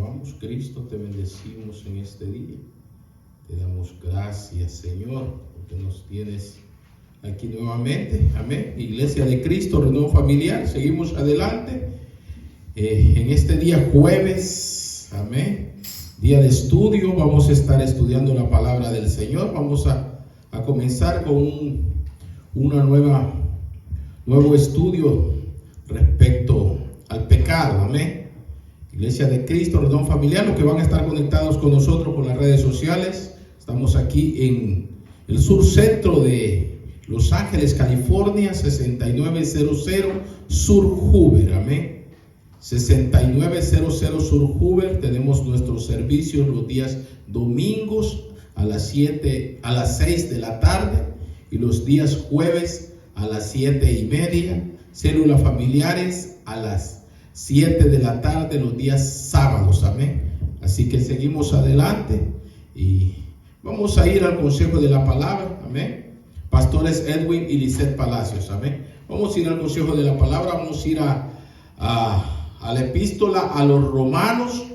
alabamos, Cristo, te bendecimos en este día. Te damos gracias, Señor, porque nos tienes aquí nuevamente. Amén. Iglesia de Cristo, Renuevo Familiar, seguimos adelante. En este día jueves, amén, día de estudio, vamos a estar estudiando la palabra del Señor. Vamos a comenzar con nuevo estudio respecto al pecado. Amén. Iglesia de Cristo, Renuevo Familiar, los que van a estar conectados con nosotros por las redes sociales. Estamos aquí en el sur centro de Los Ángeles, California, 6900 Sur Hoover. Amén. 6900 Sur Hoover. Tenemos nuestros servicios los días domingos a las 6 de la tarde y los días jueves a las 7:30. Células familiares a las 7 de la tarde los días sábados. Amén. Así que seguimos adelante y vamos a ir al consejo de la palabra. Amén. Pastores Edwin y Lisette Palacios. Amén. Vamos a ir al consejo de la palabra. Vamos a ir a la epístola a los Romanos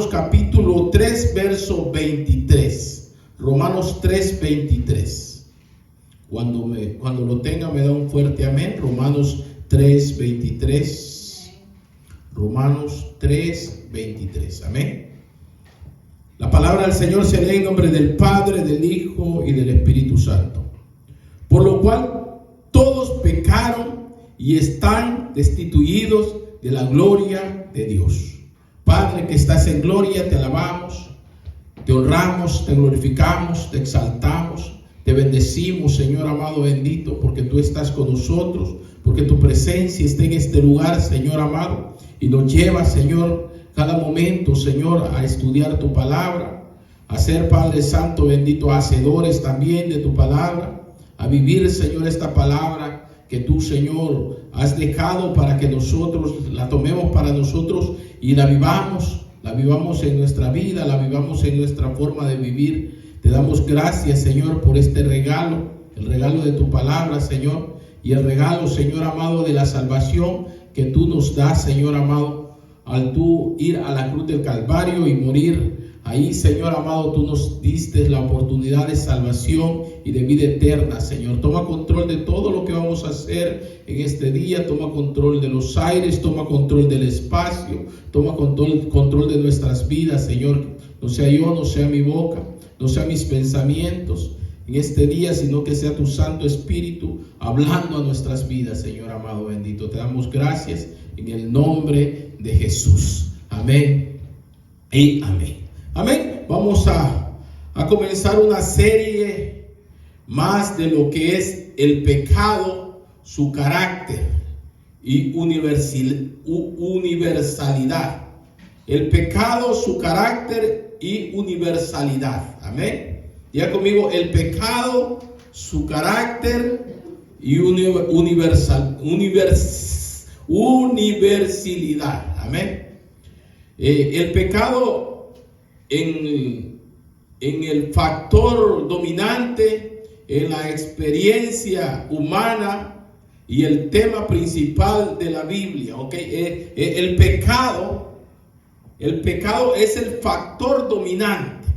capítulo 3 verso 23. Romanos 3, 23. Cuando lo tenga me da un fuerte amén. Romanos 3, 23. Romanos 3, 23. Amén. La palabra del Señor se lee en nombre del Padre, del Hijo y del Espíritu Santo. Por lo cual todos pecaron y están destituidos de la gloria de Dios. Padre que estás en gloria, te alabamos, te honramos, te glorificamos, te exaltamos. Te bendecimos, Señor amado bendito, porque tú estás con nosotros, porque tu presencia está en este lugar, Señor amado, y nos lleva, Señor, cada momento, Señor, a estudiar tu palabra, a ser, Padre Santo bendito, hacedores también de tu palabra, a vivir, Señor, esta palabra que tú, Señor, has dejado para que nosotros la tomemos para nosotros y la vivamos en nuestra vida, la vivamos en nuestra forma de vivir. Te damos gracias, Señor, por este regalo, el regalo de tu palabra, Señor, y el regalo, Señor amado, de la salvación que tú nos das, Señor amado, al tú ir a la cruz del Calvario y morir. Ahí, Señor amado, tú nos diste la oportunidad de salvación y de vida eterna, Señor. Toma control de todo lo que vamos a hacer en este día. Toma control de los aires, toma control del espacio, toma control de nuestras vidas, Señor. No sea yo, no sea mi boca, no sean mis pensamientos en este día, sino que sea tu Santo Espíritu hablando a nuestras vidas, Señor amado bendito. Te damos gracias en el nombre de Jesús. Amén y amén. Amén. Vamos a comenzar una serie más de lo que es el pecado, su carácter y universalidad. El pecado, su carácter y universalidad. Amén. Diga conmigo: el pecado, su carácter y universalidad. Amén. El pecado en el factor dominante, en la experiencia humana y el tema principal de la Biblia. ¿Okay? El pecado es el factor dominante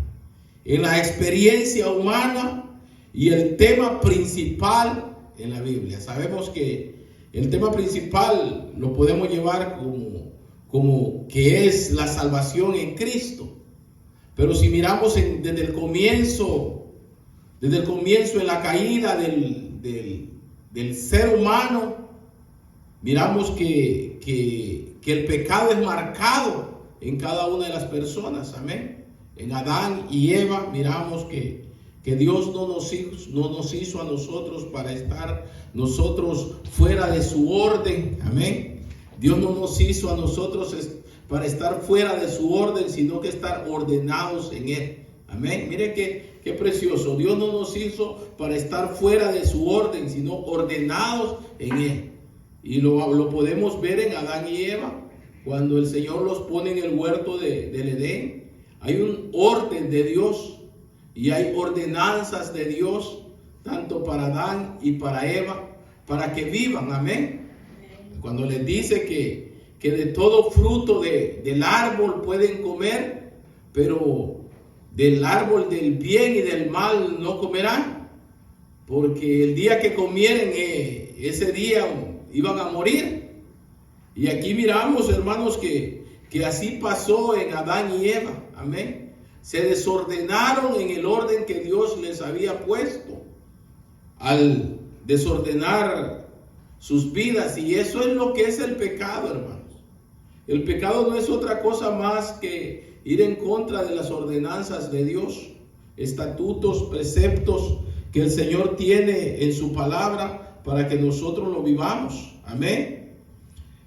en la experiencia humana y el tema principal en la Biblia. Sabemos que el tema principal lo podemos llevar como que es la salvación en Cristo. Pero si miramos desde el comienzo en la caída del ser humano, miramos que el pecado es marcado en cada una de las personas. Amén. En Adán y Eva miramos que Dios no nos hizo a nosotros para estar nosotros fuera de su orden. Amén. Dios no nos hizo a nosotros para estar fuera de su orden, sino que estar ordenados en Él. Amén. Mire qué precioso. Dios no nos hizo para estar fuera de su orden, sino ordenados en Él. Y lo podemos ver en Adán y Eva, cuando el Señor los pone en el huerto del Edén. Hay un orden de Dios y hay ordenanzas de Dios, tanto para Adán y para Eva, para que vivan. Amén. Cuando les dice que que de todo fruto del árbol pueden comer, pero del árbol del bien y del mal no comerán, porque el día que comieren, ese día iban a morir. Y aquí miramos, hermanos, que así pasó en Adán y Eva. Amén. Se desordenaron en el orden que Dios les había puesto al desordenar sus vidas. Y eso es lo que es el pecado, hermanos. El pecado no es otra cosa más que ir en contra de las ordenanzas de Dios, estatutos, preceptos que el Señor tiene en su palabra para que nosotros lo vivamos. Amén.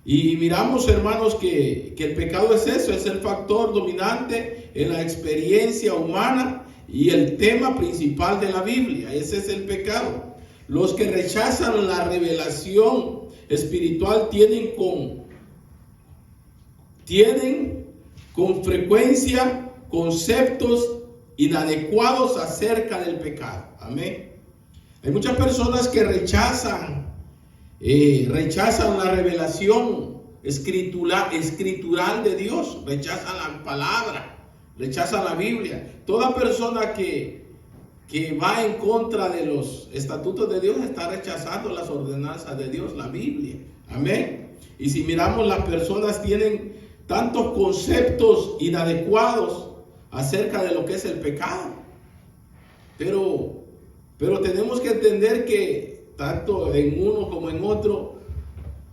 Y miramos, hermanos, que el pecado es eso, es el factor dominante en la experiencia humana y el tema principal de la Biblia. Ese es el pecado. Los que rechazan la revelación espiritual tienen con frecuencia conceptos inadecuados acerca del pecado. Amén. Hay muchas personas que rechazan la revelación escritural de Dios, rechazan la palabra, rechazan la Biblia. Toda persona que va en contra de los estatutos de Dios está rechazando las ordenanzas de Dios, la Biblia. Amén. Y si miramos, las personas tienen tantos conceptos inadecuados acerca de lo que es el pecado. Pero tenemos que entender que tanto en uno como en otro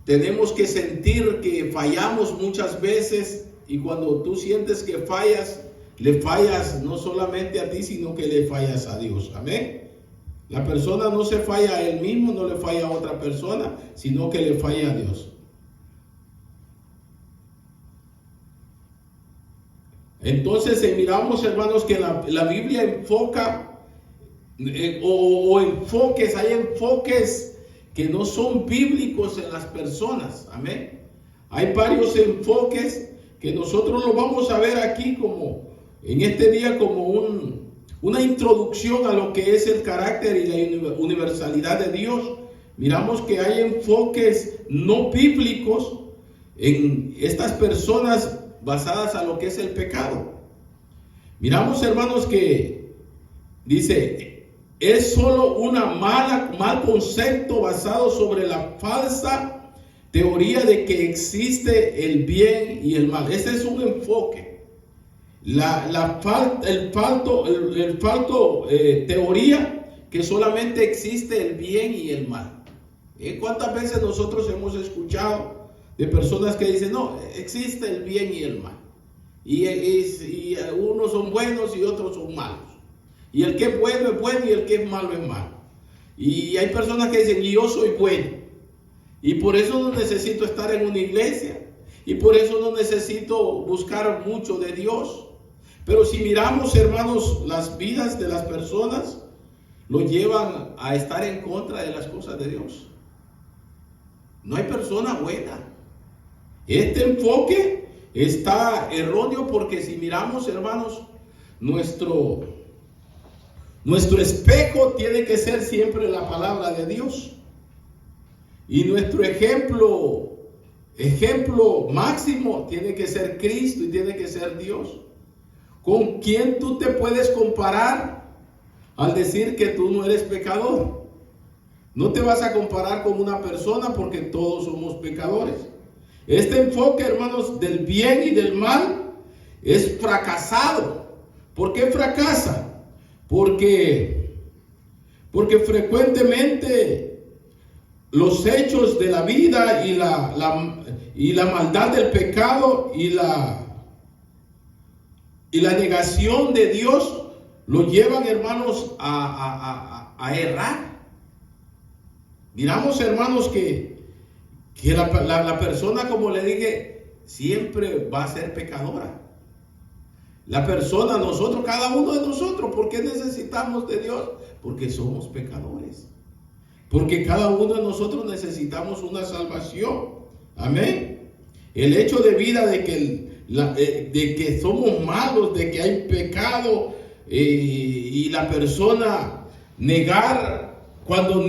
tenemos que sentir que fallamos muchas veces, y cuando tú sientes que fallas, le fallas no solamente a ti, sino que le fallas a Dios. Amén. La persona no se falla a él mismo, no le falla a otra persona, sino que le falla a Dios. Entonces miramos, hermanos, que la Biblia enfoca enfoques, hay enfoques que no son bíblicos en las personas. Amén. Hay varios enfoques que nosotros lo vamos a ver aquí como en este día como una introducción a lo que es el carácter y la universalidad de Dios. Miramos que hay enfoques no bíblicos en estas personas basadas a lo que es el pecado. Miramos, hermanos, que dice, es solo mal concepto basado sobre la falsa teoría de que existe el bien y el mal. Ese es un enfoque. El falto teoría que solamente existe el bien y el mal. ¿Cuántas veces nosotros hemos escuchado de personas que dicen, no, existe el bien y el mal? Y unos son buenos y otros son malos. Y el que es bueno y el que es malo es malo. Y hay personas que dicen, y yo soy bueno. Y por eso no necesito estar en una iglesia. Y por eso no necesito buscar mucho de Dios. Pero si miramos, hermanos, las vidas de las personas, lo llevan a estar en contra de las cosas de Dios. No hay persona buena. Este enfoque está erróneo porque si miramos, hermanos, nuestro espejo tiene que ser siempre la palabra de Dios. Y nuestro ejemplo máximo tiene que ser Cristo y tiene que ser Dios. ¿Con quién tú te puedes comparar al decir que tú no eres pecador? No te vas a comparar con una persona porque todos somos pecadores. Este enfoque, hermanos, del bien y del mal es fracasado. ¿Por qué fracasa? Porque frecuentemente los hechos de la vida y la maldad del pecado y la negación de Dios lo llevan, hermanos, a errar. Miramos, hermanos, que la persona, como le dije, siempre va a ser pecadora. La persona, nosotros, cada uno de nosotros, ¿por qué necesitamos de Dios? Porque somos pecadores. Porque cada uno de nosotros necesitamos una salvación. Amén. El hecho de vida de que somos malos, de que hay pecado, y la persona negar, cuando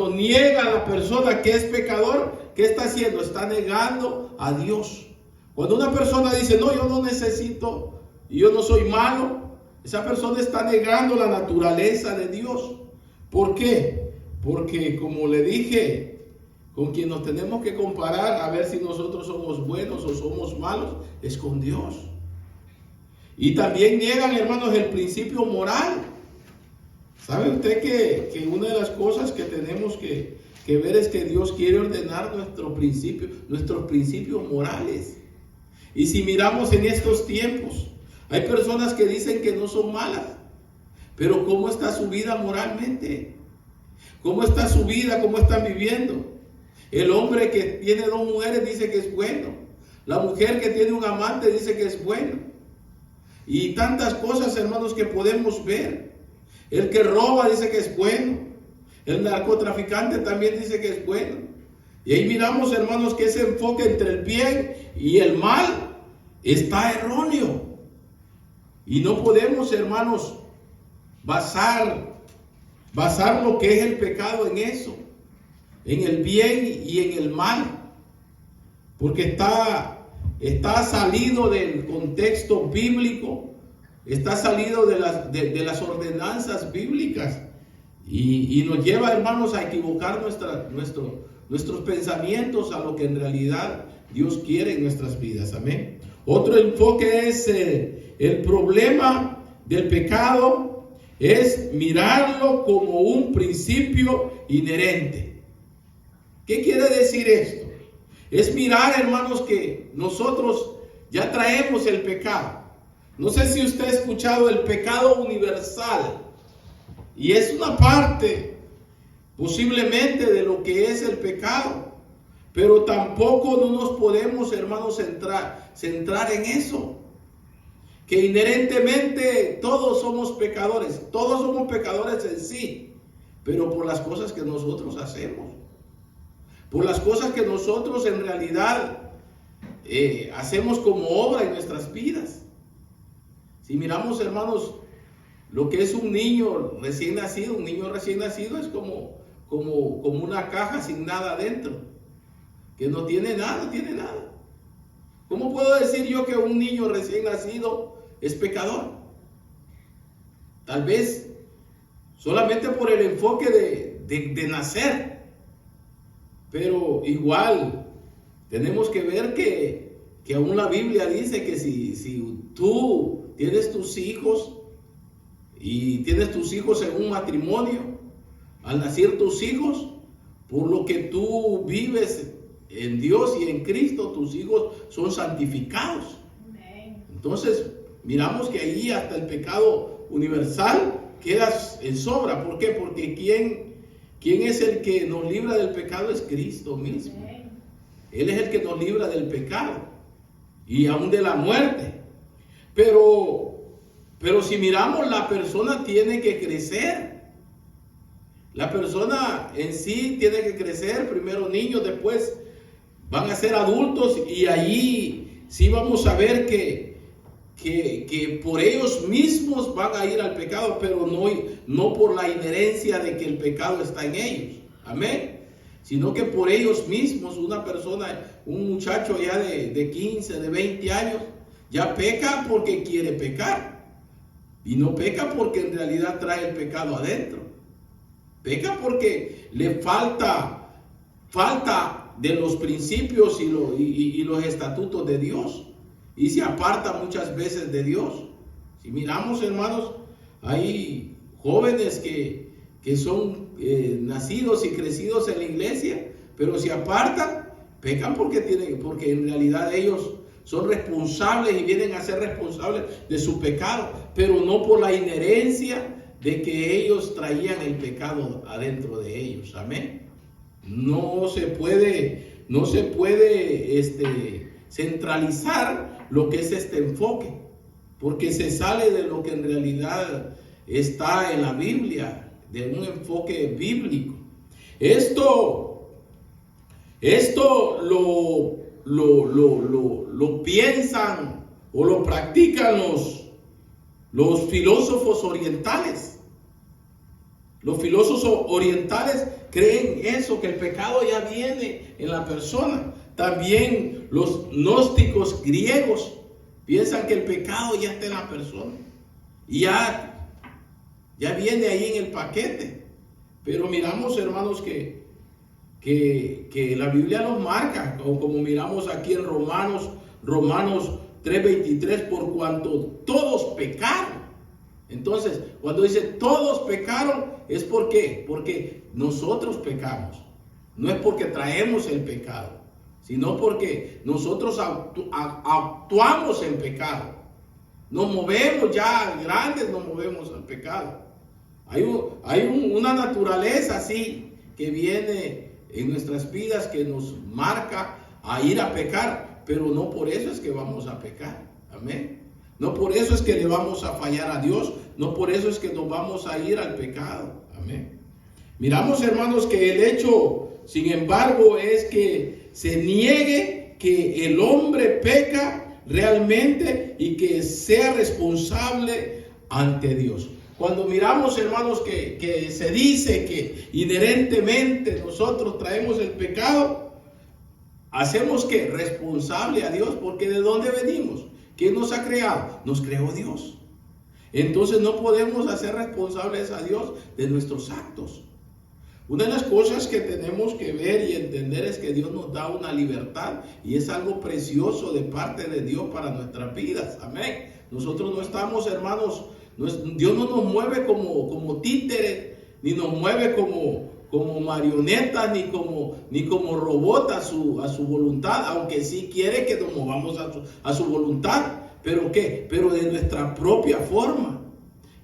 niega a la persona que es pecador, ¿qué está haciendo? Está negando a Dios. Cuando una persona dice, no, yo no necesito, y yo no soy malo, esa persona está negando la naturaleza de Dios. ¿Por qué? Porque, como le dije, con quien nos tenemos que comparar a ver si nosotros somos buenos o somos malos, es con Dios. Y también niegan, hermanos, el principio moral. ¿Sabe usted que una de las cosas que tenemos que ver es que Dios quiere ordenar nuestros principios morales? Y si miramos en estos tiempos, hay personas que dicen que no son malas, pero ¿cómo está su vida moralmente? ¿Cómo está su vida? ¿Cómo están viviendo? El hombre que tiene 2 mujeres dice que es bueno. La mujer que tiene un amante dice que es bueno. Y tantas cosas, hermanos, que podemos ver. El que roba dice que es bueno. El narcotraficante también dice que es bueno. Y ahí miramos, hermanos, que ese enfoque entre el bien y el mal está erróneo. Y no podemos, hermanos, basar lo que es el pecado en eso, en el bien y en el mal, porque está salido del contexto bíblico, está salido de las ordenanzas bíblicas y nos lleva, hermanos, a equivocar nuestros pensamientos a lo que en realidad Dios quiere en nuestras vidas. Amén. Otro enfoque es el problema del pecado, es mirarlo como un principio inherente. ¿Qué quiere decir esto? Es mirar, hermanos, que nosotros ya traemos el pecado. No sé si usted ha escuchado el pecado universal. Y es una parte, posiblemente, de lo que es el pecado. Pero tampoco no nos podemos, hermanos, centrar en eso. Que inherentemente todos somos pecadores. Todos somos pecadores en sí. Pero por las cosas que nosotros hacemos. Por las cosas que nosotros en realidad hacemos como obra en nuestras vidas. Si miramos, hermanos, lo que es un niño recién nacido es como una caja sin nada adentro, que no tiene nada, ¿Cómo puedo decir yo que un niño recién nacido es pecador? Tal vez solamente por el enfoque de nacer. Pero igual tenemos que ver que aún la Biblia dice que si tú tienes tus hijos y tienes tus hijos en un matrimonio, al nacer tus hijos, por lo que tú vives en Dios y en Cristo, tus hijos son santificados. Entonces miramos que ahí hasta el pecado universal queda en sobra. ¿Por qué? Porque ¿Quién es el que nos libra del pecado? Es Cristo mismo. Él es el que nos libra del pecado y aún de la muerte. Pero si miramos, la persona tiene que crecer. La persona en sí tiene que crecer. Primero niños, después van a ser adultos, y allí sí vamos a ver que por ellos mismos van a ir al pecado, pero no por la inherencia de que el pecado está en ellos. Amén. Sino que por ellos mismos, una persona, un muchacho ya de 15, de 20 años, ya peca porque quiere pecar. Y no peca porque en realidad trae el pecado adentro. Peca porque le falta de los principios y los estatutos de Dios. Y se aparta muchas veces de Dios. Si miramos, hermanos, hay jóvenes que son nacidos y crecidos en la iglesia, pero se apartan, pecan porque en realidad ellos son responsables y vienen a ser responsables de su pecado, pero no por la inherencia de que ellos traían el pecado adentro de ellos. Amén. No se puede centralizar lo que es este enfoque, porque se sale de lo que en realidad está en la Biblia, de un enfoque bíblico. Esto lo piensan o lo practican los filósofos orientales. Los filósofos orientales creen eso, que el pecado ya viene en la persona. También los gnósticos griegos piensan que el pecado ya está en la persona. Y ya viene ahí en el paquete. Pero miramos, hermanos, que la Biblia nos marca, como miramos aquí en Romanos 3:23, por cuanto todos pecaron. Entonces, cuando dice todos pecaron, ¿es por qué? Porque nosotros pecamos. No es porque traemos el pecado, sino porque nosotros actuamos en pecado. Nos movemos ya, grandes nos movemos al pecado. Hay una naturaleza así que viene en nuestras vidas que nos marca a ir a pecar, pero no por eso es que vamos a pecar. Amén. No por eso es que le vamos a fallar a Dios, no por eso es que nos vamos a ir al pecado. Amén. Miramos, hermanos, que el hecho, sin embargo, es que se niegue que el hombre peca realmente y que sea responsable ante Dios. Cuando miramos, hermanos, que se dice que inherentemente nosotros traemos el pecado, hacemos que responsable a Dios, porque ¿de dónde venimos? ¿Quién nos ha creado? Nos creó Dios. Entonces no podemos hacer responsables a Dios de nuestros actos. Una de las cosas que tenemos que ver y entender es que Dios nos da una libertad y es algo precioso de parte de Dios para nuestras vidas. Amén. Nosotros no estamos, hermanos, Dios no nos mueve como títeres, ni nos mueve como marionetas, ni como robot a su voluntad, aunque sí quiere que nos movamos a su voluntad. ¿Pero qué? Pero de nuestra propia forma.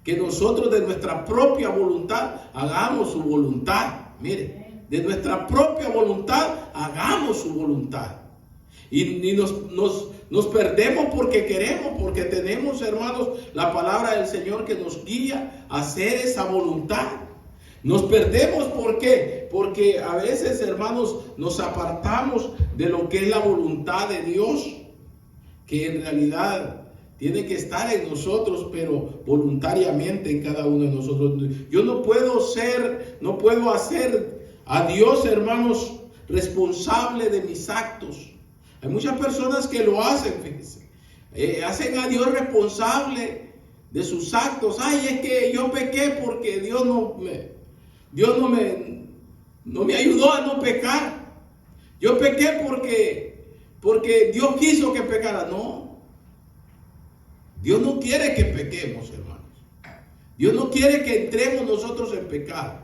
Que nosotros de nuestra propia voluntad hagamos su voluntad. Mire, de nuestra propia voluntad hagamos su voluntad. Y nos perdemos porque queremos, porque tenemos, hermanos, la palabra del Señor que nos guía a hacer esa voluntad. Nos perdemos, ¿por qué? Porque a veces, hermanos, nos apartamos de lo que es la voluntad de Dios, que en realidad tiene que estar en nosotros, pero voluntariamente en cada uno de nosotros. Yo no puedo hacer a Dios, hermanos, responsable de mis actos. Hay muchas personas que lo hacen, fíjense. Hacen a Dios responsable de sus actos. Ay, es que yo pequé porque Dios no me ayudó a no pecar. Yo pequé porque Dios quiso que pecara. No. Dios no quiere que pequemos, hermanos. Dios no quiere que entremos nosotros en pecado.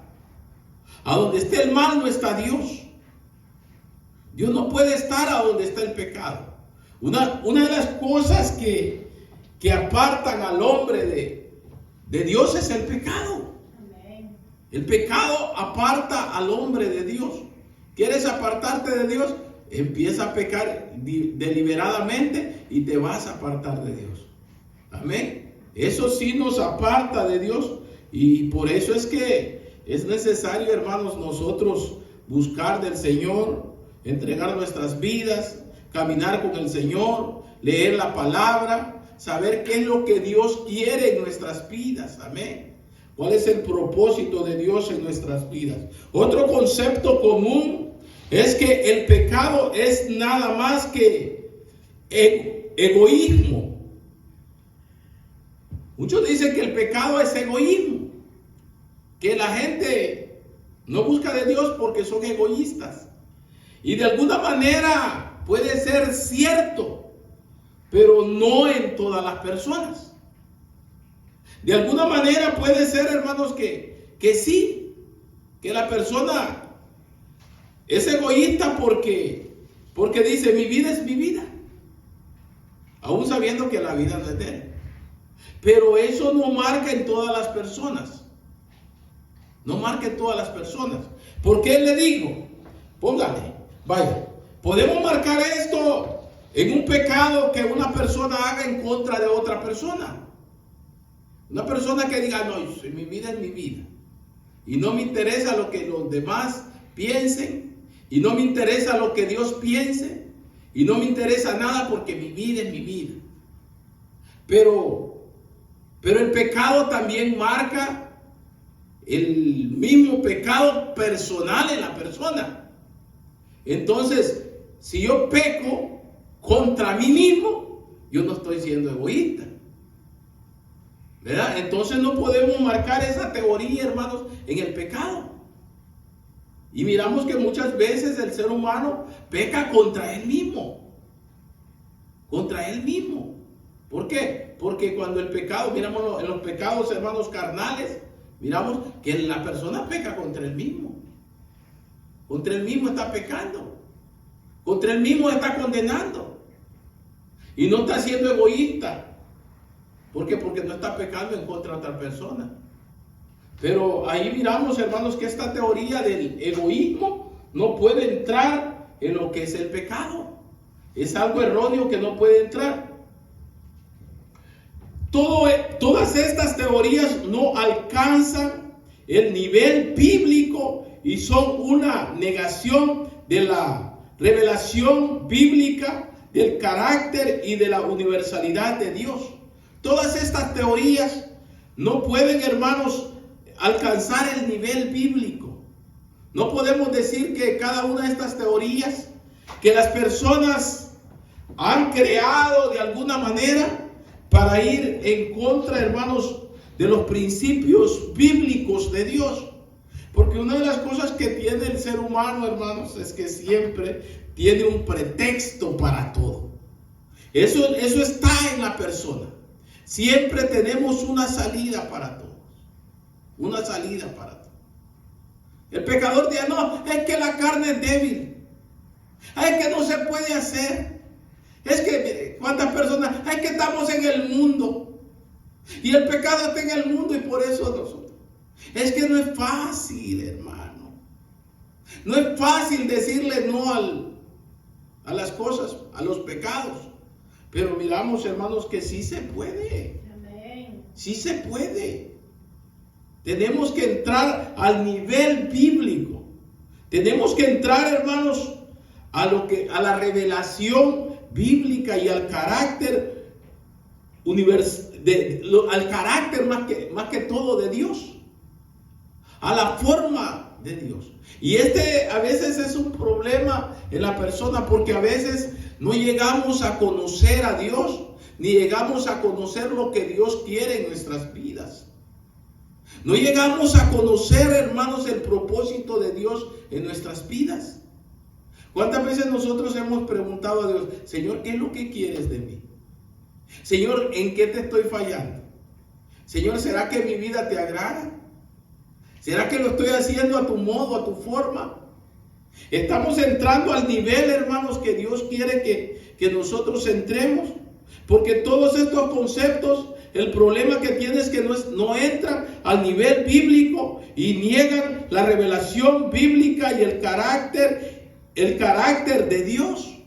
A donde esté el mal no está Dios. Dios no puede estar a donde está el pecado. Una de las cosas que apartan al hombre de Dios es el pecado. Amén. El pecado aparta al hombre de Dios. ¿Quieres apartarte de Dios? Empieza a pecar deliberadamente y te vas a apartar de Dios. Amén. Eso sí nos aparta de Dios. Y por eso es que es necesario, hermanos, nosotros buscar del Señor, entregar nuestras vidas, caminar con el Señor, leer la palabra, saber qué es lo que Dios quiere en nuestras vidas. Amén. ¿Cuál es el propósito de Dios en nuestras vidas? Otro concepto común es que el pecado es nada más que egoísmo. Muchos dicen que el pecado es egoísmo, que la gente no busca de Dios porque son egoístas. Y de alguna manera puede ser cierto, pero no en todas las personas. De alguna manera puede ser, hermanos, que sí, que la persona es egoísta porque dice, mi vida es mi vida, aún sabiendo que la vida no es de él. Pero eso no marca en todas las personas. No marca en todas las personas. ¿Por qué le digo? Póngale, vaya, podemos marcar esto en un pecado que una persona haga en contra de otra persona. Una persona que diga, no, mi vida es mi vida. Y no me interesa lo que los demás piensen. Y no me interesa lo que Dios piense. Y no me interesa nada porque mi vida es mi vida. Pero el pecado también marca el mismo pecado personal en la persona. Entonces, si yo peco contra mí mismo, yo no estoy siendo egoísta, ¿verdad? Entonces no podemos marcar esa teoría, hermanos, en el pecado. Y miramos que muchas veces el ser humano peca contra él mismo. Contra él mismo. ¿Por qué? Porque cuando el pecado, miramos en los pecados, hermanos, carnales, miramos que la persona peca contra él mismo. Contra él mismo está pecando. Contra él mismo está condenando. Y no está siendo egoísta. ¿Por qué? Porque no está pecando en contra de otra persona. Pero ahí miramos, hermanos, que esta teoría del egoísmo no puede entrar en lo que es el pecado. Es algo erróneo que no puede entrar. Todas estas teorías no alcanzan el nivel bíblico y son una negación de la revelación bíblica, del carácter y de la universalidad de Dios. Todas estas teorías no pueden, hermanos, alcanzar el nivel bíblico. No podemos decir que cada una de estas teorías que las personas han creado de alguna manera para ir en contra, hermanos, de los principios bíblicos de Dios. Porque una de las cosas que tiene el ser humano, hermanos, es que siempre tiene un pretexto para todo. Eso está en la persona. Siempre tenemos una salida para todo. Una salida para todo. El pecador dice, no, es que la carne es débil. Es que no se puede hacer. Es que, mire, ¿cuántas personas? Es que estamos en el mundo. Y el pecado está en el mundo y por eso nosotros. Es que no es fácil, hermano. No es fácil decirle no a las cosas, a los pecados. Pero miramos, hermanos, que sí se puede. Amén. Sí se puede. Tenemos que entrar al nivel bíblico. Tenemos que entrar, hermanos, a la revelación bíblica y al carácter al carácter más que todo de Dios. A la forma de Dios. Y a veces es un problema en la persona porque a veces no llegamos a conocer a Dios, ni llegamos a conocer lo que Dios quiere en nuestras vidas. No llegamos a conocer, hermanos, el propósito de Dios en nuestras vidas. ¿Cuántas veces nosotros hemos preguntado a Dios, Señor, ¿qué es lo que quieres de mí? Señor, ¿en qué te estoy fallando? Señor, ¿será que mi vida te agrada? ¿Será que lo estoy haciendo a tu modo, a tu forma? Estamos entrando al nivel, hermanos, que Dios quiere que nosotros entremos. Porque todos estos conceptos, el problema que tiene es que no entran al nivel bíblico y niegan la revelación bíblica y el carácter de Dios.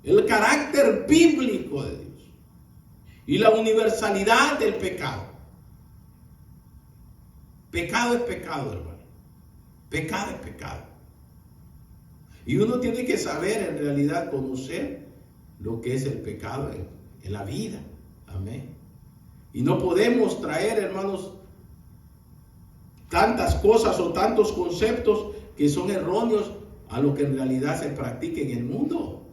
El carácter bíblico de Dios. Y la universalidad del pecado. Pecado es pecado, hermano. Pecado es pecado. Y uno tiene que saber, en realidad, conocer lo que es el pecado en la vida. Amén. Y no podemos traer, hermanos, tantas cosas o tantos conceptos que son erróneos a lo que en realidad se practica en el mundo.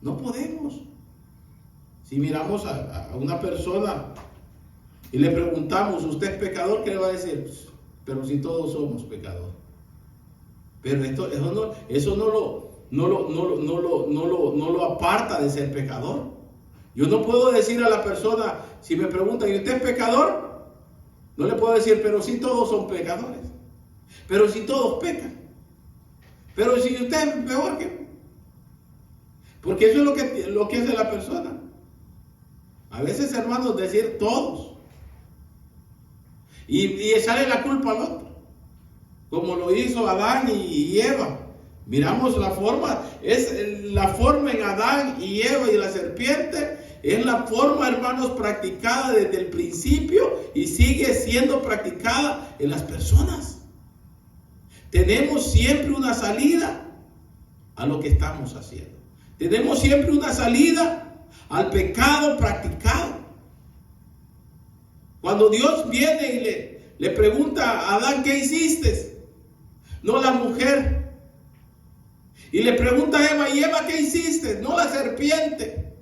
No podemos. Si miramos a una persona y le preguntamos, ¿usted es pecador? ¿Qué le va a decir? Pero si todos somos pecadores. Pero eso no lo aparta de ser pecador. Yo no puedo decir a la persona, si me preguntan, ¿y usted es pecador? No le puedo decir, pero si todos son pecadores. Pero si todos pecan. Pero si usted es peor que... Porque eso es lo que hace la persona. A veces, hermanos, decir todos. Y echarle la culpa al otro. Como lo hizo Adán y Eva. Miramos la forma. Es la forma en Adán y Eva y la serpiente. Es la forma, hermanos, practicada desde el principio. Y sigue siendo practicada en las personas. Tenemos siempre una salida a lo que estamos haciendo. Tenemos siempre una salida al pecado practicado. Cuando Dios viene y le pregunta a Adán, ¿qué hiciste? No la mujer. Y le pregunta a Eva, ¿y Eva qué hiciste? No la serpiente.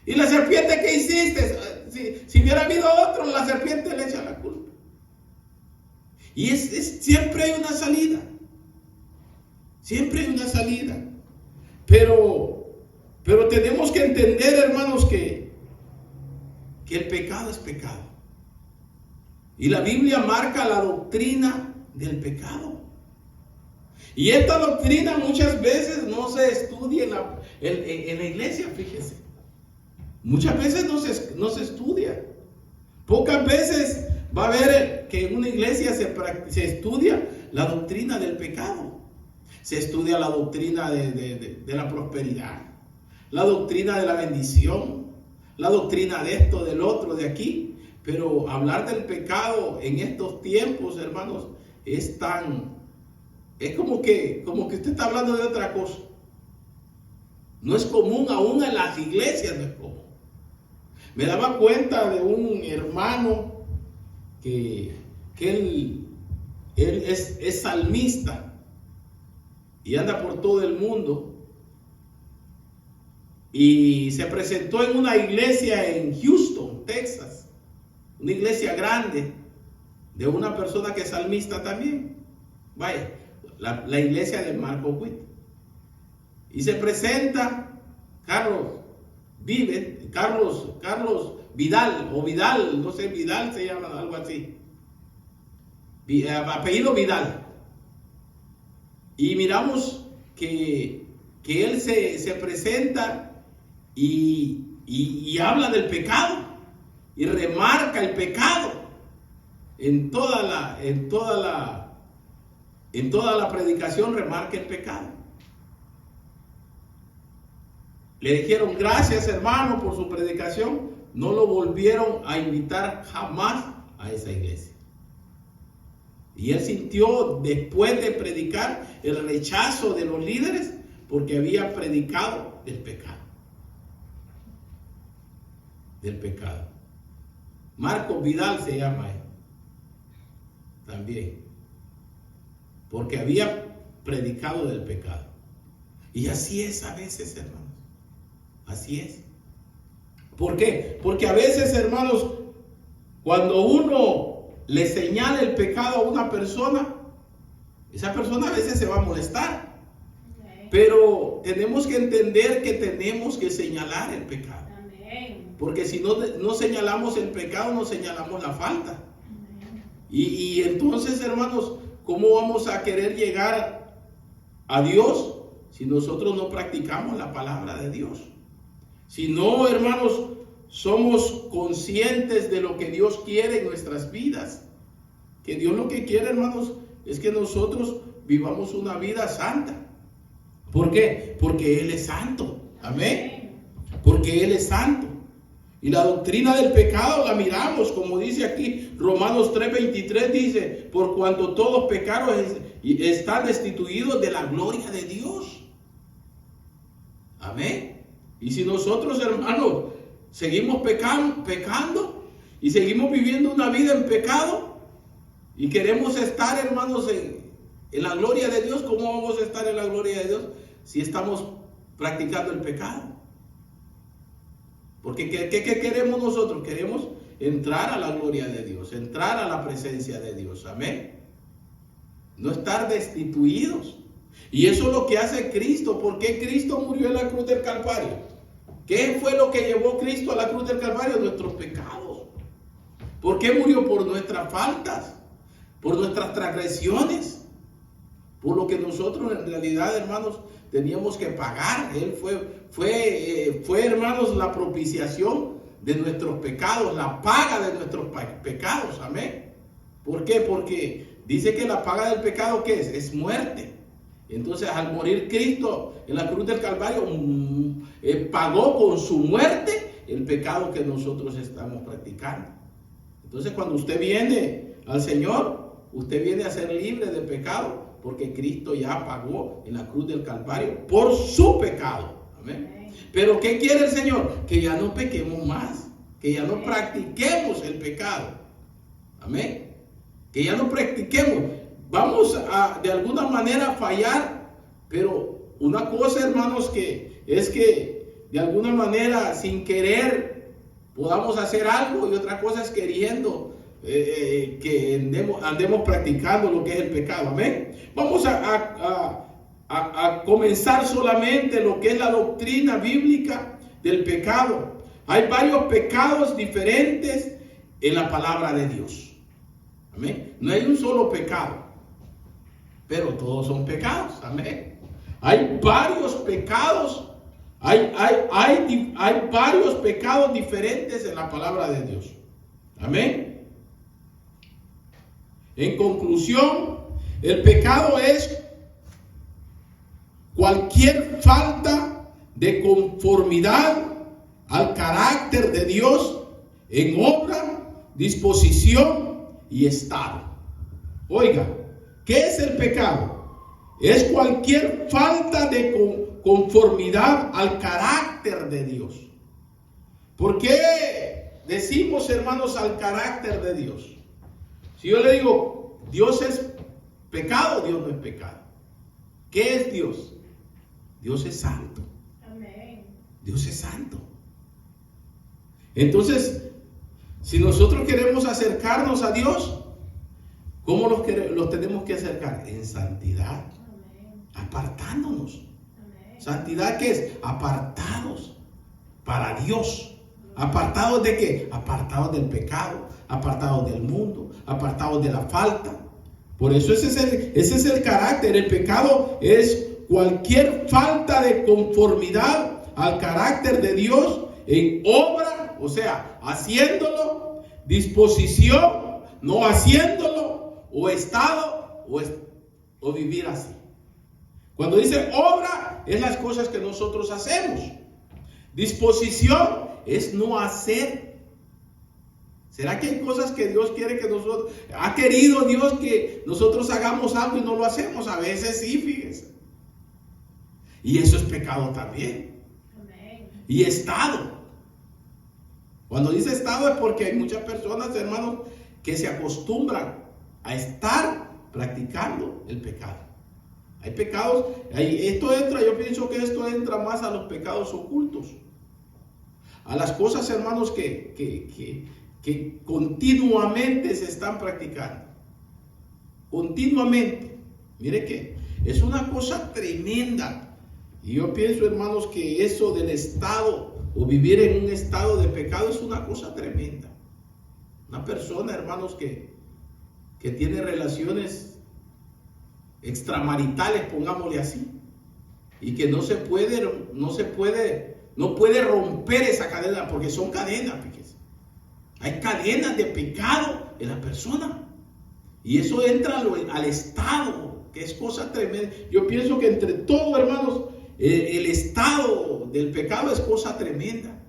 ¿Y la serpiente qué hiciste? Si hubiera habido otro, la serpiente le echa la culpa. Y siempre hay una salida. Siempre hay una salida. Pero tenemos que entender, hermanos, que el pecado es pecado. Y la Biblia marca la doctrina del pecado. Y esta doctrina muchas veces no se estudia en la iglesia, fíjese. Muchas veces no se estudia. Pocas veces va a haber que en una iglesia se estudia la doctrina del pecado. Se estudia la doctrina de la prosperidad, la doctrina de la bendición, la doctrina de esto, del otro, de aquí. Pero hablar del pecado en estos tiempos, hermanos, es como que usted está hablando de otra cosa. No es común, aún en las iglesias no es común. Me daba cuenta de un hermano que él es salmista y anda por todo el mundo, y se presentó en una iglesia en Houston, Texas, una iglesia grande, de una persona que es salmista también. Vaya, la iglesia de Marco Witt. Y se presenta Carlos Vidal, o Vidal, no sé, Vidal se llama, algo así. Apellido Vidal. Y miramos que él se presenta y habla del pecado y remarca el pecado en toda la predicación. Remarca el pecado. Le dijeron, gracias hermano por su predicación. No lo volvieron a invitar jamás a esa iglesia. Y él sintió, después de predicar, el rechazo de los líderes porque había predicado del pecado. Del pecado. Marco Vidal se llama él. También. Porque había predicado del pecado. Y así es a veces, hermanos. Así es. ¿Por qué? Porque a veces, hermanos, cuando uno le señala el pecado a una persona, esa persona a veces se va a molestar. Okay. Pero tenemos que entender que tenemos que señalar el pecado. Amén. Porque si no señalamos el pecado, no señalamos la falta. Y entonces, hermanos, ¿cómo vamos a querer llegar a Dios si nosotros no practicamos la palabra de Dios? Si no, hermanos, somos conscientes de lo que Dios quiere en nuestras vidas. Que Dios lo que quiere, hermanos, es que nosotros vivamos una vida santa. ¿Por qué? Porque Él es santo. Amén. Porque Él es santo. Y la doctrina del pecado la miramos, como dice aquí Romanos 3:23, dice, por cuanto todos pecaron y están destituidos de la gloria de Dios. Amén. Y si nosotros, hermanos, seguimos pecando y seguimos viviendo una vida en pecado y queremos estar, hermanos, en la gloria de Dios, ¿cómo vamos a estar en la gloria de Dios si estamos practicando el pecado? Porque ¿qué queremos nosotros? Queremos entrar a la gloria de Dios, entrar a la presencia de Dios. Amén. No estar destituidos. Y eso es lo que hace Cristo. ¿Por qué Cristo murió en la cruz del Calvario? ¿Qué fue lo que llevó Cristo a la cruz del Calvario? Nuestros pecados. ¿Por qué murió? Por nuestras faltas, por nuestras transgresiones, por lo que nosotros en realidad, hermanos, teníamos que pagar. Él fue, hermanos, la propiciación de nuestros pecados, la paga de nuestros pecados. Amén. ¿Por qué? Porque dice que la paga del pecado, ¿qué es? Es muerte. Entonces, al morir Cristo en la cruz del Calvario, pagó con su muerte el pecado que nosotros estamos practicando. Entonces, cuando usted viene al Señor, usted viene a ser libre de pecado, porque Cristo ya pagó en la cruz del Calvario por su pecado. Amén. Pero ¿qué quiere el Señor? Que ya no pequemos más, que ya no practiquemos el pecado. Amén. que ya no practiquemos. Vamos a de alguna manera fallar, pero una cosa, hermanos, que es que de alguna manera sin querer podamos hacer algo, y otra cosa es queriendo que andemos practicando lo que es el pecado. Amén. Vamos a comenzar solamente lo que es la doctrina bíblica del pecado. Hay varios pecados diferentes en la palabra de Dios. Amén. No hay un solo pecado, pero todos son pecados. Amén. Hay varios pecados. Hay varios pecados diferentes en la palabra de Dios. Amén. En conclusión, el pecado es cualquier falta de conformidad al carácter de Dios en obra, disposición y estado. Oiga, ¿qué es el pecado? Es cualquier falta de conformidad al carácter de Dios. ¿Por qué decimos, hermanos, al carácter de Dios? Si yo le digo, Dios es pecado, Dios no es pecado. ¿Qué es Dios? Dios es santo. Amén. Dios es santo. Entonces, si nosotros queremos acercarnos a Dios, ¿cómo los tenemos que acercar? En santidad. Amén. Apartándonos. Amén. ¿Santidad qué es? Apartados para Dios. ¿Apartados de qué? Apartados del pecado, apartados del mundo, apartados de la falta. Por eso ese es el carácter. El pecado es cualquier falta de conformidad al carácter de Dios en obra, o sea, haciéndolo, disposición, no haciéndolo, o estado, o vivir así. Cuando dice obra, es las cosas que nosotros hacemos. Disposición es no hacer. ¿Será que hay cosas que Dios quiere que nosotros, ha querido Dios que nosotros hagamos algo y no lo hacemos? A veces sí, fíjense. Y eso es pecado también. Amén. Y estado. Cuando dice estado es porque hay muchas personas, hermanos, que se acostumbran a estar practicando el pecado. Hay pecados, yo pienso que esto entra más a los pecados ocultos. A las cosas, hermanos, que continuamente se están practicando. Continuamente. Mire que es una cosa tremenda. Y yo pienso, hermanos, que eso del estado o vivir en un estado de pecado es una cosa tremenda. Una persona, hermanos, que tiene relaciones extramaritales, pongámosle así, y que no puede romper esa cadena, porque son cadenas, fíjese. Hay cadenas de pecado en la persona, y eso entra al estado, que es cosa tremenda. Yo pienso que entre todo, hermanos, el estado del pecado es cosa tremenda,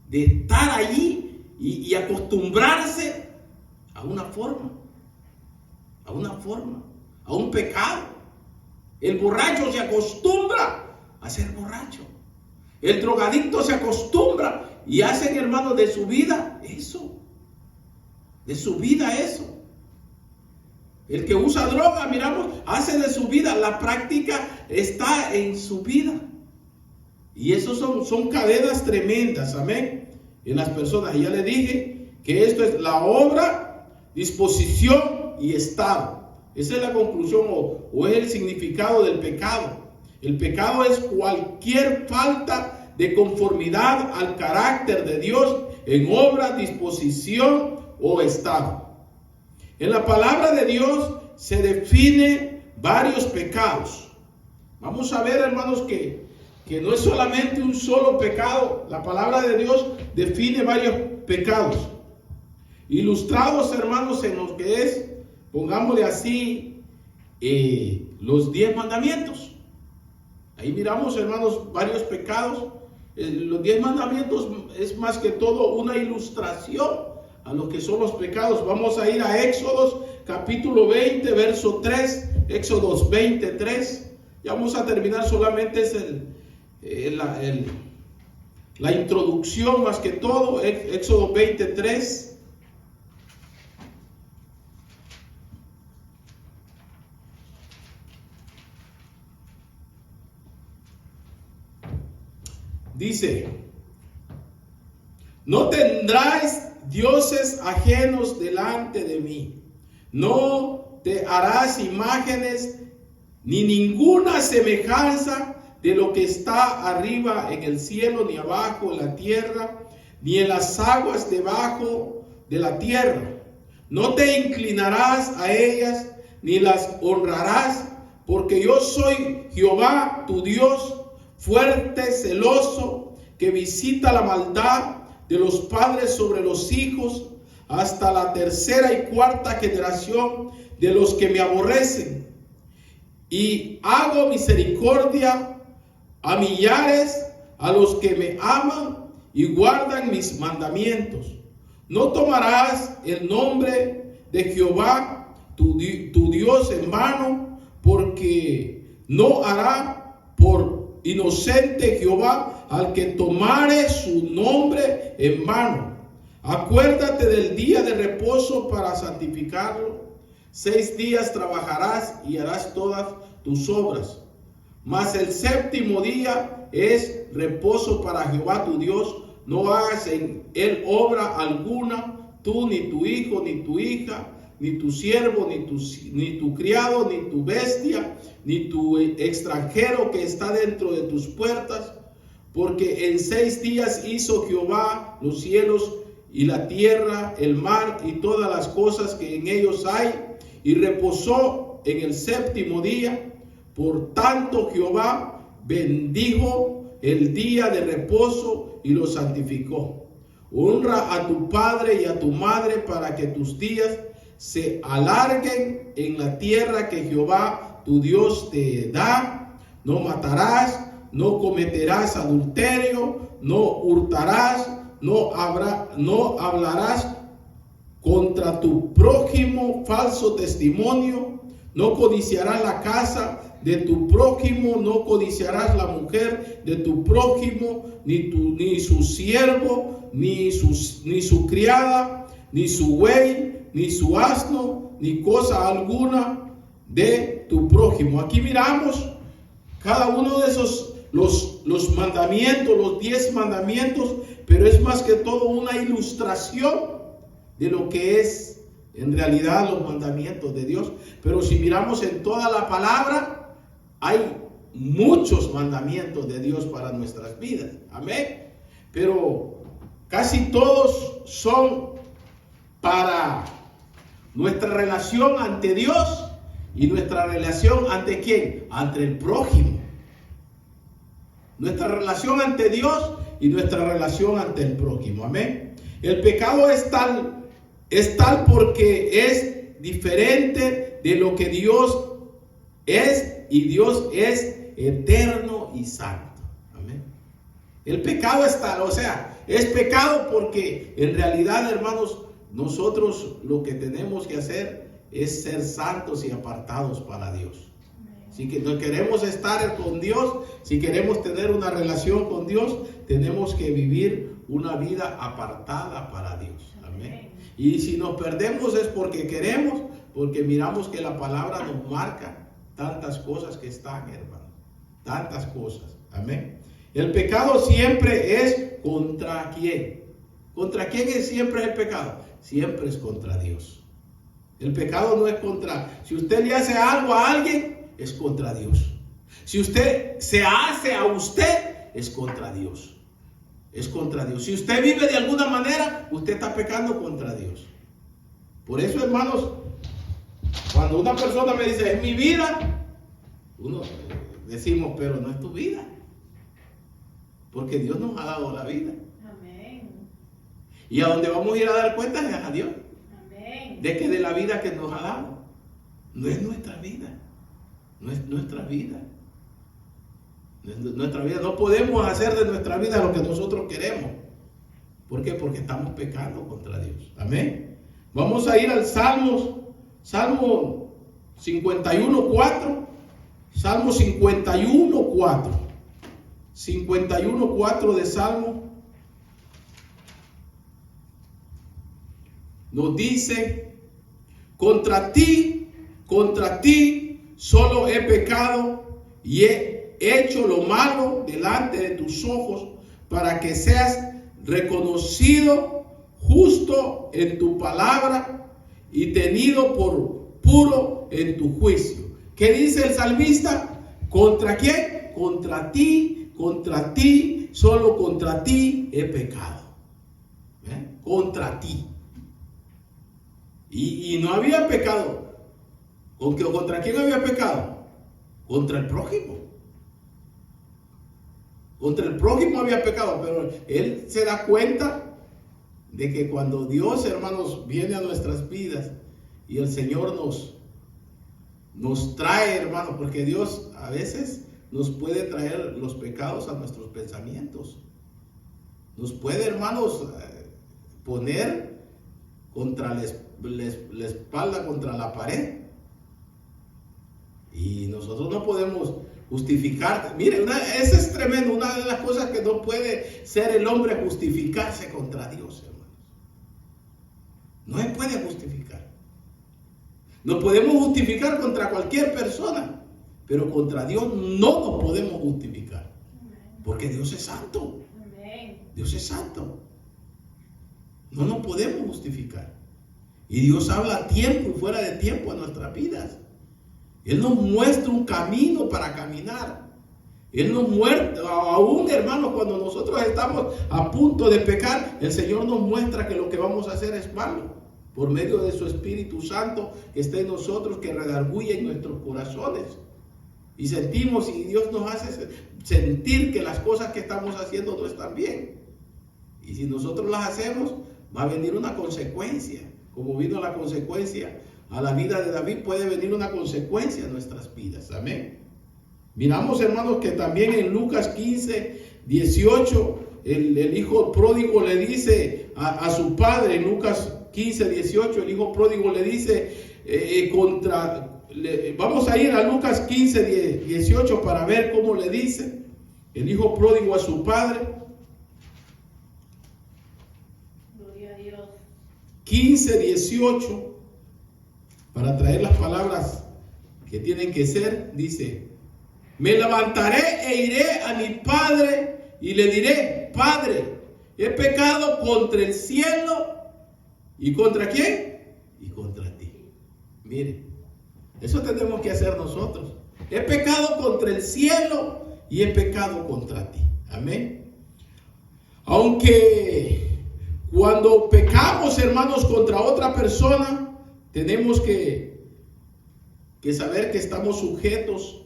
de estar allí y acostumbrarse a una forma, a un pecado. El borracho se acostumbra a ser borracho. El drogadicto se acostumbra y hacen, hermanos, de su vida eso. De su vida eso. El que usa droga, miramos, hace de su vida, la práctica está en su vida. Y eso son cadenas tremendas, amén, en las personas. Y ya le dije que esto es la obra, disposición y estado. Esa es la conclusión o es el significado del pecado. El pecado es cualquier falta de conformidad al carácter de Dios en obra, disposición o estado. En la palabra de Dios se define varios pecados. Vamos a ver, hermanos, que no es solamente un solo pecado. La palabra de Dios define varios pecados. Ilustrados, hermanos, en lo que es, pongámosle así, los 10 mandamientos. Ahí miramos, hermanos, varios pecados. Los 10 mandamientos es más que todo una ilustración a lo que son los pecados. Vamos a ir a Éxodos capítulo 20, verso 3. Éxodos 23. Ya vamos a terminar, solamente es la introducción más que todo. Éxodo 23. Dice, no tendráis dioses ajenos delante de mí. No te harás imágenes ni ninguna semejanza de lo que está arriba en el cielo, ni abajo en la tierra, ni en las aguas debajo de la tierra. No te inclinarás a ellas, ni las honrarás, porque yo soy Jehová, tu Dios, fuerte, celoso, que visita la maldad de los padres sobre los hijos, hasta la tercera y cuarta generación de los que me aborrecen. Y hago misericordia a millares, a los que me aman y guardan mis mandamientos. No tomarás el nombre de Jehová, tu Dios, en vano, porque no hará por inocente Jehová al que tomare su nombre en vano. Acuérdate del día de reposo para santificarlo. 6 días trabajarás y harás todas tus obras. Mas el séptimo día es reposo para Jehová tu Dios. No hagas en él obra alguna, tú, ni tu hijo, ni tu hija, ni tu siervo, ni tu criado, ni tu bestia, ni tu extranjero que está dentro de tus puertas. Porque en 6 días hizo Jehová los cielos y la tierra, el mar y todas las cosas que en ellos hay, y reposó en el séptimo día. Por tanto Jehová bendijo el día de reposo y lo santificó. Honra a tu padre y a tu madre, para que tus días se alarguen en la tierra que Jehová tu Dios te da. No matarás, no cometerás adulterio, no hurtarás, no hablarás contra tu prójimo falso testimonio, no codiciarás la casa de tu prójimo, no codiciarás la mujer de tu prójimo, ni su siervo, ni su criada, ni su buey, ni su asno, ni cosa alguna de tu prójimo. Aquí miramos cada uno de esos, los mandamientos, los 10 mandamientos, pero es más que todo una ilustración de lo que es en realidad los mandamientos de Dios. Pero si miramos en toda la palabra, hay muchos mandamientos de Dios para nuestras vidas. Amén. Pero casi todos son para nuestra relación ante Dios y nuestra relación ante ¿quién? Ante el prójimo. Nuestra relación ante Dios y nuestra relación ante el prójimo. Amén. El pecado es tal porque es diferente de lo que Dios es, y Dios es eterno y santo. Amén. El pecado es tal, o sea, es pecado porque en realidad, hermanos, nosotros lo que tenemos que hacer es ser santos y apartados para Dios. Si queremos estar con Dios, si queremos tener una relación con Dios, tenemos que vivir una vida apartada para Dios. Amén. Y si nos perdemos es porque queremos, porque miramos que la palabra nos marca tantas cosas que están, hermano. Tantas cosas. Amén. El pecado siempre es ¿contra quién? ¿Contra quién es siempre el pecado? Siempre es contra Dios. El pecado no es contra... Si usted le hace algo a alguien, es contra Dios. Si usted se hace a usted, es contra Dios. Es contra Dios. Si usted vive de alguna manera, usted está pecando contra Dios. Por eso, hermanos, cuando una persona me dice, es mi vida, uno decimos, pero no es tu vida. Porque Dios nos ha dado la vida. Amén. Y a donde vamos a ir a dar cuentas es a Dios. Amén. De que de la vida que nos ha dado. No es nuestra vida. No es nuestra vida. Nuestra vida. No podemos hacer de nuestra vida lo que nosotros queremos. ¿Por qué? Porque estamos pecando contra Dios. Amén. Vamos a ir al Salmo 51:4. Salmo 51:4. 51:4 de Salmo. Nos dice: contra ti solo he pecado y he hecho lo malo delante de tus ojos, para que seas reconocido justo en tu palabra y tenido por puro en tu juicio. ¿Qué dice el salmista? ¿Contra quién? Contra ti, solo contra ti he pecado. Contra ti. Y no había pecado. ¿Contra quién había pecado? Contra el prójimo. Contra el prójimo había pecado, pero él se da cuenta de que cuando Dios, hermanos, viene a nuestras vidas y el Señor nos trae, hermanos, porque Dios a veces nos puede traer los pecados a nuestros pensamientos. Nos puede, hermanos, poner contra la espalda contra la pared. Y nosotros no podemos justificar. Miren, eso es tremendo. Una de las cosas que no puede ser el hombre justificarse contra Dios, hermanos. No se puede justificar. Nos podemos justificar contra cualquier persona, pero contra Dios no nos podemos justificar. Porque Dios es santo. Dios es santo. No nos podemos justificar. Y Dios habla a tiempo y fuera de tiempo a nuestras vidas. Él nos muestra un camino para caminar. Él nos muestra, aún hermanos, cuando nosotros estamos a punto de pecar, el Señor nos muestra que lo que vamos a hacer es malo. Por medio de su Espíritu Santo que está en nosotros, que redarguye en nuestros corazones. Y sentimos, y Dios nos hace sentir que las cosas que estamos haciendo no están bien. Y si nosotros las hacemos, va a venir una consecuencia. Como vino la consecuencia a la vida de David, puede venir una consecuencia a nuestras vidas. Amén. Miramos, hermanos, que también en Lucas 15, 18, el hijo pródigo le dice a su padre, en Lucas 15, 18, el hijo pródigo le dice vamos a ir a Lucas 15, 18 para ver cómo le dice el hijo pródigo a su padre. Gloria a Dios. 15, 18, para traer las palabras que tienen que ser, dice: me levantaré e iré a mi padre y le diré: Padre, he pecado contra el cielo. ¿Y contra quién? Y contra ti. Mire, eso tenemos que hacer nosotros. He pecado contra el cielo y he pecado contra ti. Amén. Aunque cuando pecamos, hermanos, contra otra persona, tenemos que saber que estamos sujetos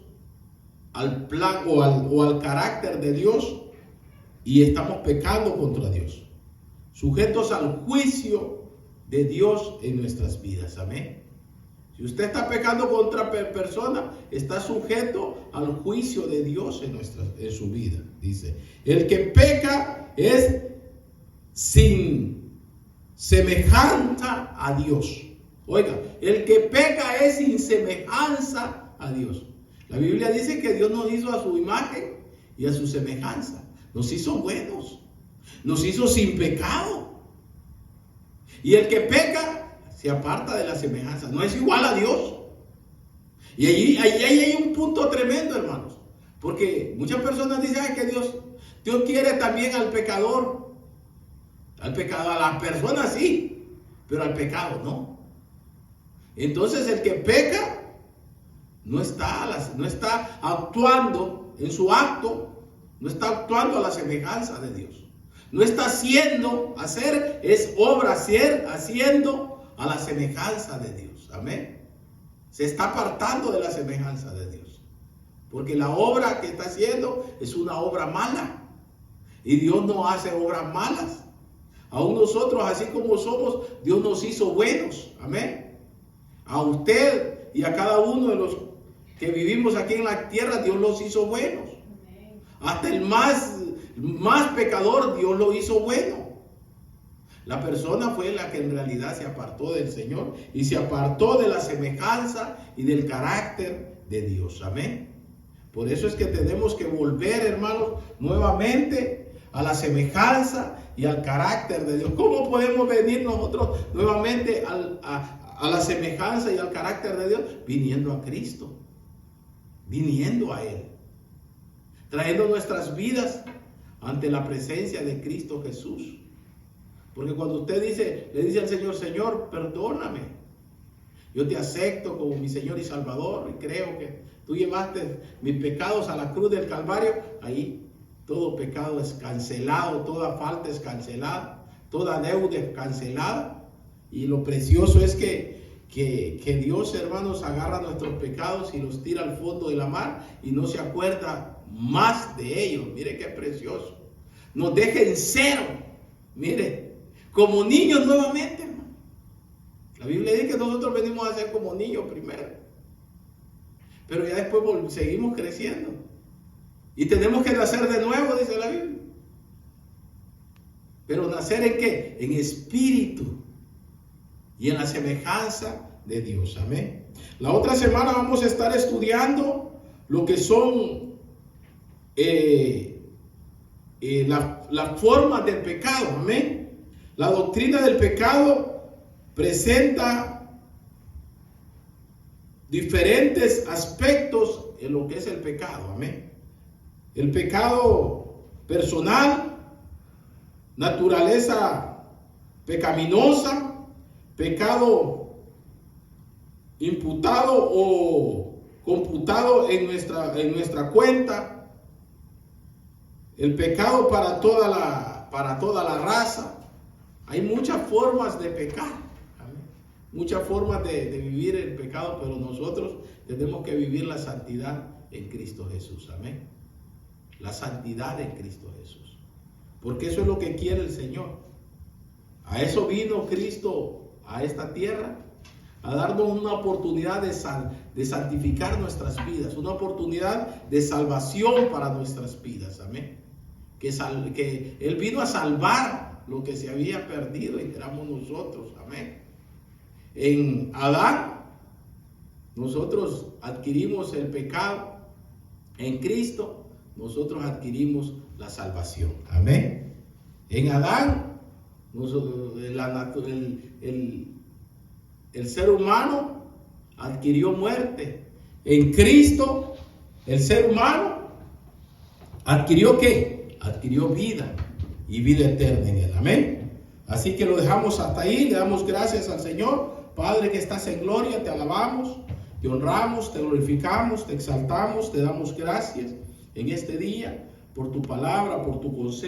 al plan o al carácter de Dios y estamos pecando contra Dios. Sujetos al juicio de Dios en nuestras vidas. Amén. Si usted está pecando contra persona, está sujeto al juicio de Dios en su vida. Dice: el que peca es sin semejanza a Dios. Oiga, el que peca es sin semejanza a Dios. La Biblia dice que Dios nos hizo a su imagen y a su semejanza. Nos hizo buenos. Nos hizo sin pecado. Y el que peca se aparta de la semejanza. No es igual a Dios. Y ahí hay un punto tremendo, hermanos. Porque muchas personas dicen: ay, que Dios quiere también al pecador. Al pecado, a la persona sí, pero al pecado no. Entonces el que peca no está actuando en su acto, no está actuando a la semejanza de Dios. No está haciendo a la semejanza de Dios. Amén. Se está apartando de la semejanza de Dios. Porque la obra que está haciendo es una obra mala. Y Dios no hace obras malas. Aún nosotros, así como somos, Dios nos hizo buenos. Amén. A usted y a cada uno de los que vivimos aquí en la tierra, Dios los hizo buenos. Amén. Hasta el más pecador, Dios lo hizo bueno. La persona fue la que en realidad se apartó del Señor y se apartó de la semejanza y del carácter de Dios. Amén. Por eso es que tenemos que volver, hermanos, nuevamente a la semejanza y al carácter de Dios. ¿Cómo podemos venir nosotros nuevamente a la semejanza y al carácter de Dios? Viniendo a Cristo, viniendo a Él, trayendo nuestras vidas ante la presencia de Cristo Jesús. Porque cuando usted le dice al Señor, Señor, perdóname, yo te acepto como mi Señor y Salvador, y creo que tú llevaste mis pecados a la cruz del Calvario, ahí todo pecado es cancelado, toda falta es cancelada, toda deuda es cancelada. Y lo precioso es que Dios, hermanos, agarra nuestros pecados y los tira al fondo de la mar y no se acuerda más de ellos. Mire qué precioso. Nos deja en cero. Mire, como niños nuevamente, hermano. La Biblia dice que nosotros venimos a ser como niños primero. Pero ya después seguimos creciendo. Y tenemos que nacer de nuevo, dice la Biblia. Pero nacer ¿en qué? En espíritu. Y en la semejanza de Dios. Amén. La otra semana vamos a estar estudiando lo que son las formas del pecado. Amén. La doctrina del pecado presenta diferentes aspectos en lo que es el pecado. Amén. El pecado personal, naturaleza pecaminosa, pecado imputado o computado en nuestra cuenta, el pecado para toda la raza. Hay muchas formas de pecar, ¿amén? Muchas formas de vivir el pecado, pero nosotros tenemos que vivir la santidad en Cristo Jesús, amén. La santidad en Cristo Jesús, porque eso es lo que quiere el Señor. A eso vino Cristo a esta tierra, a darnos una oportunidad de santificar nuestras vidas, una oportunidad de salvación para nuestras vidas, amén. Que Él vino a salvar lo que se había perdido y éramos nosotros, amén. En Adán, nosotros adquirimos el pecado, en Cristo, nosotros adquirimos la salvación, amén. En Adán, el ser humano adquirió muerte. En Cristo, el ser humano adquirió ¿qué? Adquirió vida y vida eterna en Él. Amén. Así que lo dejamos hasta ahí. Le damos gracias al Señor. Padre que estás en gloria, te alabamos, te honramos, te glorificamos, te exaltamos, te damos gracias en este día por tu palabra, por tu consejo.